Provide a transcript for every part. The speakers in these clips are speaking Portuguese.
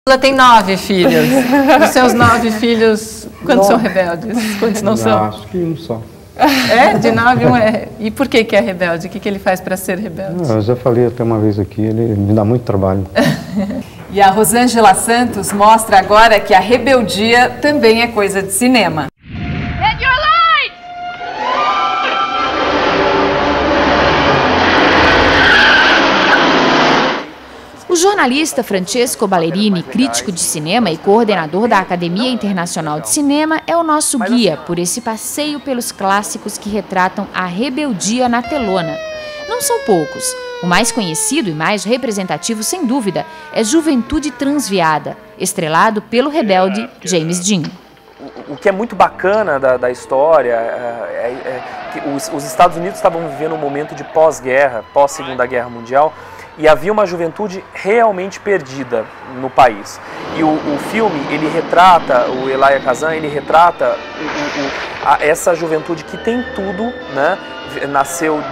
Ela tem 9 filhos. Os seus 9 filhos, quantos são rebeldes? Quantos não são? Acho que um só. É? De 9, um é. E por que é rebelde? O que ele faz para ser rebelde? Eu já falei até uma vez aqui, ele me dá muito trabalho. E a Rosângela Santos mostra agora que a rebeldia também é coisa de cinema. O jornalista Francesco Ballerini, crítico de cinema e coordenador da Academia Internacional de Cinema, é o nosso guia por esse passeio pelos clássicos que retratam a rebeldia na telona. Não são poucos. O mais conhecido e mais representativo, sem dúvida, é Juventude Transviada, estrelado pelo rebelde James Dean. O que é muito bacana da história é que os Estados Unidos estavam vivendo um momento de pós-guerra, pós-Segunda Guerra Mundial, e havia uma juventude realmente perdida no país. E o filme, ele retrata, o Elia Kazan, ele retrata essa juventude que tem tudo, né? Nasceu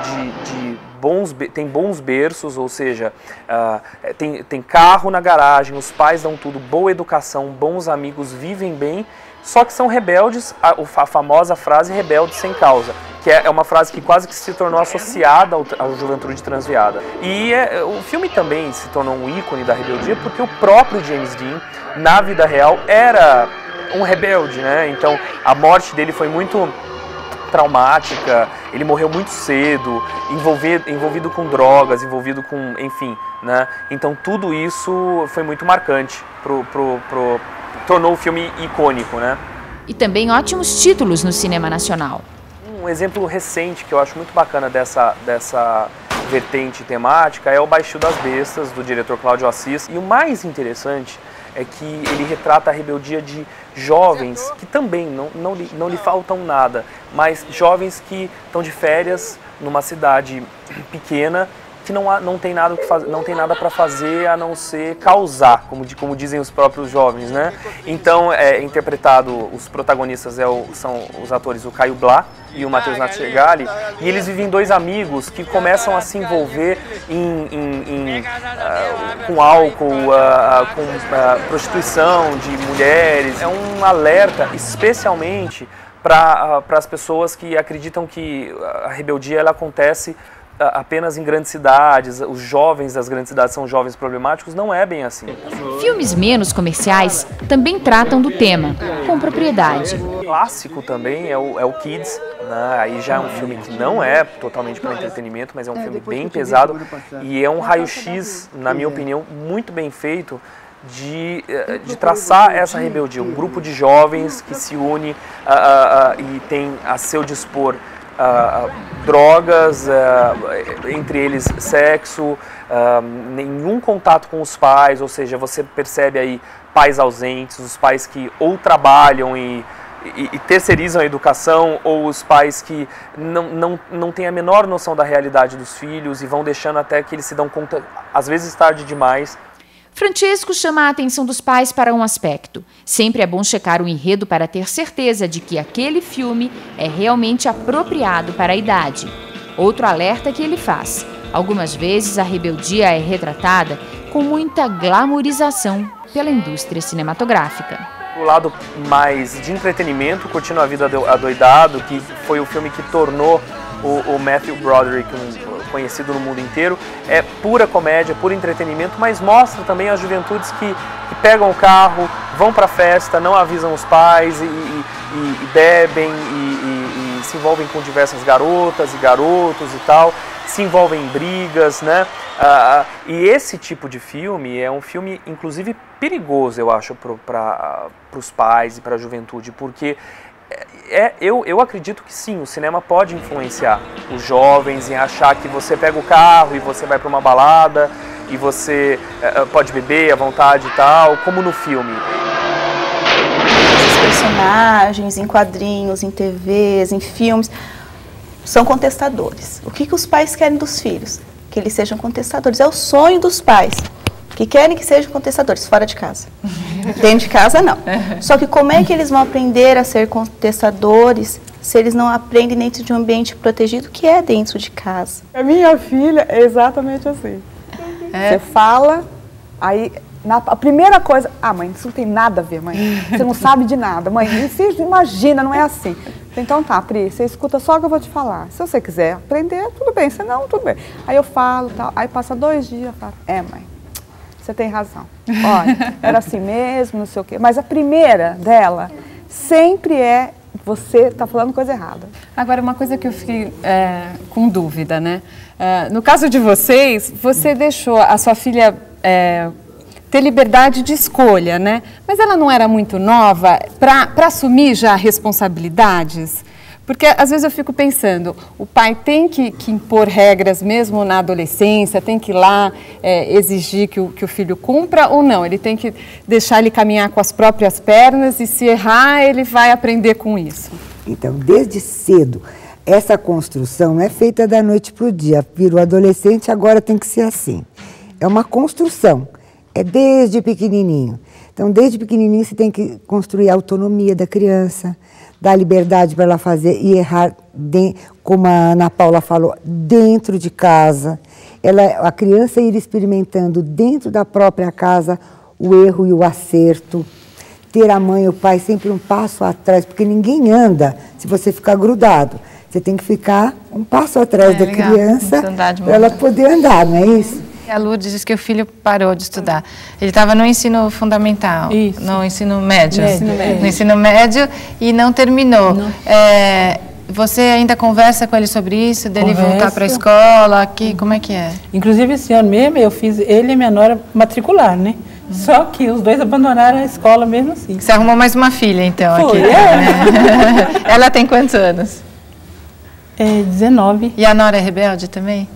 tem bons berços, ou seja, tem carro na garagem, os pais dão tudo, boa educação, bons amigos, vivem bem, só que são rebeldes, a famosa frase rebelde sem causa, que é uma frase que quase que se tornou associada à juventude transviada. E o filme também se tornou um ícone da rebeldia porque o próprio James Dean, na vida real, era um rebelde, né? Então a morte dele foi muito traumática, ele morreu muito cedo, envolvido com drogas, enfim, né? Então tudo isso foi muito marcante tornou o filme icônico, né? E também ótimos títulos no cinema nacional. Um exemplo recente que eu acho muito bacana dessa vertente temática é o Baixio das Bestas, do diretor Cláudio Assis. E o mais interessante é que ele retrata a rebeldia de jovens que também não lhe faltam nada, mas jovens que estão de férias numa cidade pequena que não tem nada para fazer a não ser causar, como dizem os próprios jovens, né? Então os protagonistas são os atores o Caio Blá e o Matheus Natchegali, e eles vivem dois amigos que começam a se envolver com álcool, com prostituição de mulheres. É um alerta especialmente para as pessoas que acreditam que a rebeldia ela acontece apenas em grandes cidades, os jovens das grandes cidades são jovens problemáticos, não é bem assim. Filmes menos comerciais também tratam do tema, com propriedade. O clássico também é o Kids, né? Aí já é um filme que não é totalmente para entretenimento, mas é um filme bem pesado e é um raio-x, na minha opinião, muito bem feito de traçar essa rebeldia. Um grupo de jovens que se une e tem a seu dispor drogas, entre eles sexo, nenhum contato com os pais, ou seja, você percebe aí pais ausentes, os pais que ou trabalham e terceirizam a educação, ou os pais que não têm a menor noção da realidade dos filhos e vão deixando até que eles se dão conta, às vezes tarde demais. Francesco chama a atenção dos pais para um aspecto. Sempre é bom checar o enredo para ter certeza de que aquele filme é realmente apropriado para a idade. Outro alerta que ele faz. Algumas vezes a rebeldia é retratada com muita glamorização pela indústria cinematográfica. O lado mais de entretenimento, Curtindo a Vida Adoidado, que foi o filme que tornou o Matthew Broderick conhecido no mundo inteiro, é pura comédia, puro entretenimento, mas mostra também as juventudes que pegam o carro, vão para a festa, não avisam os pais e bebem e se envolvem com diversas garotas e garotos e tal, se envolvem em brigas, né? E esse tipo de filme é um filme, inclusive, perigoso, eu acho, para os pais e para a juventude, porque eu acredito que sim, o cinema pode influenciar os jovens em achar que você pega o carro e você vai para uma balada e você pode beber à vontade e tal, como no filme. Os personagens em quadrinhos, em TVs, em filmes, são contestadores. O que os pais querem dos filhos? Que eles sejam contestadores. É o sonho dos pais, que querem que sejam contestadores, fora de casa. Dentro de casa, não. Só que como é que eles vão aprender a ser contestadores se eles não aprendem dentro de um ambiente protegido que é dentro de casa? A minha filha é exatamente assim. Você fala, aí A primeira coisa, mãe, isso não tem nada a ver, mãe. Você não sabe de nada, mãe. Você imagina, não é assim. Então tá, Pri, você escuta só o que eu vou te falar. Se você quiser aprender, tudo bem. Se não, tudo bem. Aí eu falo, tal. Aí passa 2 dias, eu falo, mãe, você tem razão. Olha, era assim mesmo, não sei o quê. Mas a primeira dela sempre é, você tá falando coisa errada. Agora, uma coisa que eu fiquei com dúvida, né? No caso de vocês, você deixou a sua filha ter liberdade de escolha, né? Mas ela não era muito nova para assumir já responsabilidades? Porque às vezes eu fico pensando, o pai tem que impor regras mesmo na adolescência, tem que ir lá exigir que o filho cumpra ou não? Ele tem que deixar ele caminhar com as próprias pernas e se errar, ele vai aprender com isso? Então, desde cedo, essa construção não é feita da noite para o dia. Virou adolescente, agora tem que ser assim. É uma construção, é desde pequenininho. Então, desde pequenininho você tem que construir a autonomia da criança, dar liberdade para ela fazer e errar, como a Ana Paula falou, dentro de casa. A criança ir experimentando dentro da própria casa o erro e o acerto. Ter a mãe e o pai sempre um passo atrás, porque ninguém anda se você ficar grudado. Você tem que ficar um passo atrás da criança para ela poder andar, não é isso? A Lourdes disse que o filho parou de estudar. Ele estava no ensino fundamental, no ensino médio. No ensino médio e não terminou. Não. Você ainda conversa com ele sobre isso, dele voltar para a escola? Como é que é? Inclusive, esse ano mesmo, eu fiz ele e minha nora matricular, né? Só que os dois abandonaram a escola mesmo assim. Você arrumou mais uma filha, então, Foi, aqui. Ela tem quantos anos? 19. E a nora é rebelde também?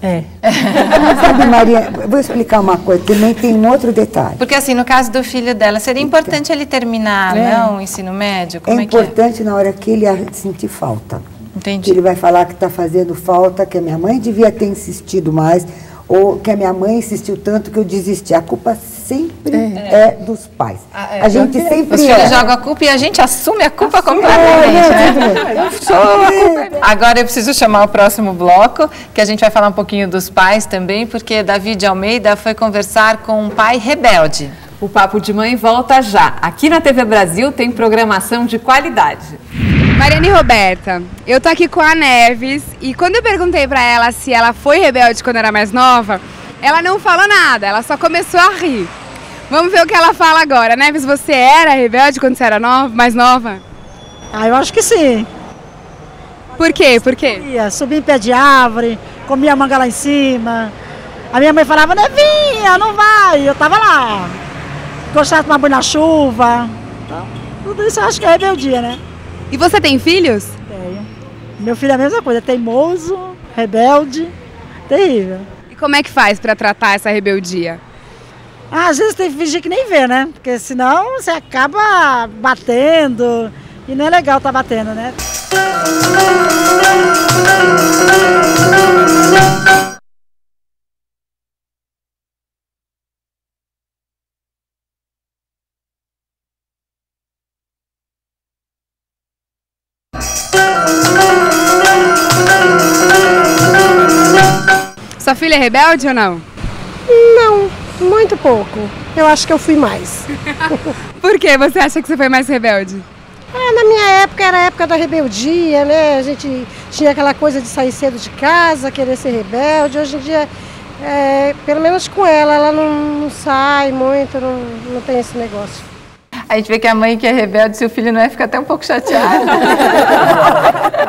Sabe, Maria, eu vou explicar uma coisa, também tem um outro detalhe. Porque assim, no caso do filho dela, seria importante ele terminar, não, o ensino médio? Como é importante na hora que ele sentir falta. Entendi. Que ele vai falar que está fazendo falta, que a minha mãe devia ter insistido mais, ou que a minha mãe insistiu tanto que eu desisti. A culpa sempre é dos pais. A gente sempre Os filhos jogam a culpa e a gente assume a culpa completamente, né? Agora eu preciso chamar o próximo bloco, que a gente vai falar um pouquinho dos pais também, porque David Almeida foi conversar com um pai rebelde. O Papo de Mãe volta já. Aqui na TV Brasil tem programação de qualidade. Mariana e Roberta, eu tô aqui com a Neves e quando eu perguntei pra ela se ela foi rebelde quando era mais nova, ela não falou nada, ela só começou a rir. Vamos ver o que ela fala agora. Neves, você era rebelde quando você era mais nova? Eu acho que sim. Por quê? Por quê? Subia em pé de árvore, comia manga lá em cima. A minha mãe falava, Nevinha, não vai. Eu tava lá. Gostava de tomar banho na chuva. Então, tudo isso eu acho que é rebeldia, né? E você tem filhos? Tenho. Meu filho é a mesma coisa, é teimoso, rebelde, terrível. E como é que faz para tratar essa rebeldia? Às vezes tem que fingir que nem vê, né? Porque senão você acaba batendo e não é legal estar batendo, né? Sua filha é rebelde ou não? Não, muito pouco. Eu acho que eu fui mais. Por que você acha que você foi mais rebelde? Na minha época era a época da rebeldia, né? A gente tinha aquela coisa de sair cedo de casa, querer ser rebelde. Hoje em dia, pelo menos com ela não sai muito, não tem esse negócio. A gente vê que a mãe que é rebelde, se o filho não é, fica até um pouco chateada.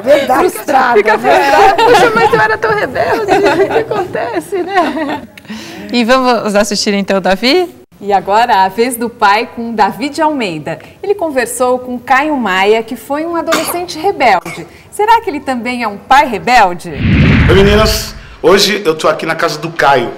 Verdade. Frustrada. Fica frustrada. Puxa, mas eu era tão rebelde. O que acontece, né? E vamos assistir então o Davi? E agora a vez do pai com David Almeida. Ele conversou com Caio Maia, que foi um adolescente rebelde. Será que ele também é um pai rebelde? Oi meninas, hoje eu tô aqui na casa do Caio.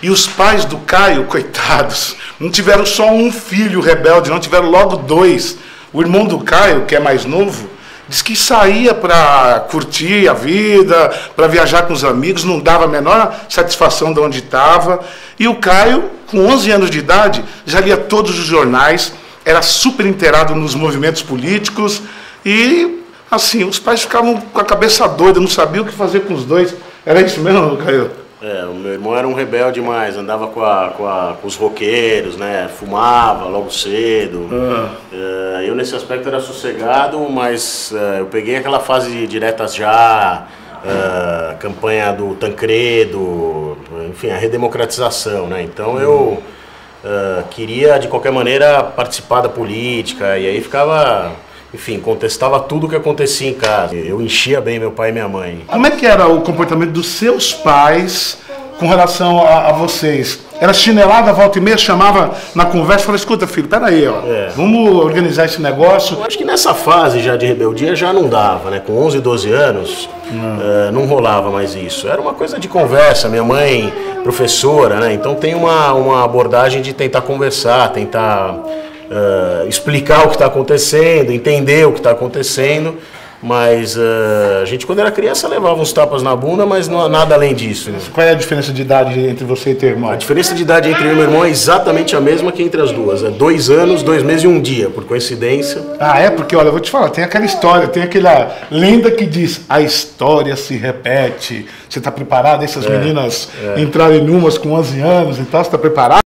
E os pais do Caio, coitados, não tiveram só um filho rebelde, não tiveram logo 2. O irmão do Caio, que é mais novo, diz que saía para curtir a vida, para viajar com os amigos, não dava a menor satisfação de onde estava. E o Caio, com 11 anos de idade, já lia todos os jornais, era super inteirado nos movimentos políticos e, assim, os pais ficavam com a cabeça doida, não sabiam o que fazer com os dois. Era isso mesmo, Caio? O meu irmão era um rebelde mais, andava com os roqueiros, né? Fumava logo cedo. Eu nesse aspecto era sossegado, mas eu peguei aquela fase de diretas já, campanha do Tancredo, enfim, a redemocratização, né? Então eu queria de qualquer maneira participar da política e aí ficava... Enfim, contestava tudo o que acontecia em casa. Eu enchia bem meu pai e minha mãe. Como é que era o comportamento dos seus pais com relação a vocês? Era chinelada, volta e meia, chamava na conversa e falava, escuta filho, peraí, ó, vamos organizar esse negócio. Eu acho que nessa fase já de rebeldia já não dava, né? Com 11, 12 anos não rolava mais isso. Era uma coisa de conversa, minha mãe professora, né? Então tem uma abordagem de tentar conversar, tentar... explicar o que está acontecendo, entender o que está acontecendo, mas a gente quando era criança levava uns tapas na bunda, mas não, nada além disso. Né? Qual é a diferença de idade entre você e teu irmão? A diferença de idade entre eu e meu irmão é exatamente a mesma que entre as duas, é 2 anos, 2 meses e 1 dia, por coincidência. Porque olha, eu vou te falar, tem aquela história, tem aquela lenda que diz, a história se repete. Você está preparado? Essas meninas entrarem numas com 11 anos e tal, você está preparado?